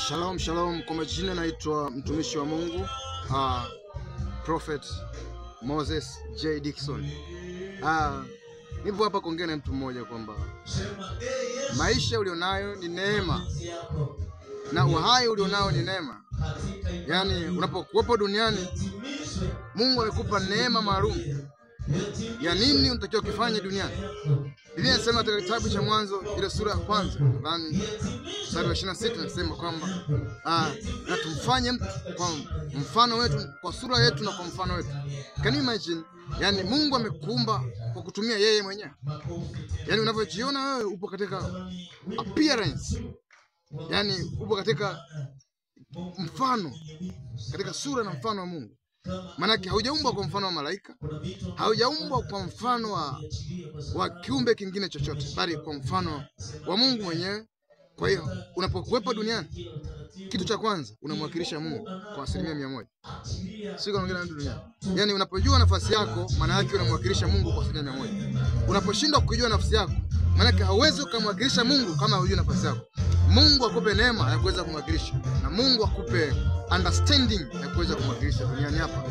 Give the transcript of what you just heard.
Shalom, shalom. Kwa majina naitwa mtumishi wa Mungu Prophet Moses J. Dickson. Nipo hapa kuongea na mtu mmoja kwamba maisha ulionayo ni neema na uhai ulionao ni neema. Yaani unapokuwepo duniani Mungu amekupa neema maalum ya nini unatakiwa kufanya duniani. Biblia inasema katika kitabu cha Mwanzo ile sura ya kwanza ndani mstari wa 26 inasema kwamba na tumfanye mtu kwa mfano wetu, kwa sura yetu na kwa mfano wetu. Can you imagine? Yani Mungu amekuumba kwa kutumia yeye mwenyewe. Yani unavyojiona wewe upo katika appearance, yani upo katika mfano, katika sura na mfano wa Mungu. Manake haujaumbwa kwa mfano wa malaika, haujaumbwa kwa mfano wa kiumbe kingine chochote, bali kwa mfano wa Mungu mwenyewe. Kwa hiyo unapokuwepo duniani, kitu cha kwanza unamwakilisha Mungu kwa 100%. Sio kama ngine duniani. Yani unapojua nafasi yako, maana yake unamwakilisha Mungu kwa 100%. Unaposhindwa kujua nafasi yako, maana yake hauwezi kumwakilisha Mungu kama hujui nafasi yako. Mungu akupe neema ya kuweza kumwakilisha, na Mungu akupe understanding ya kuweza kumwakilisha duniani hapa.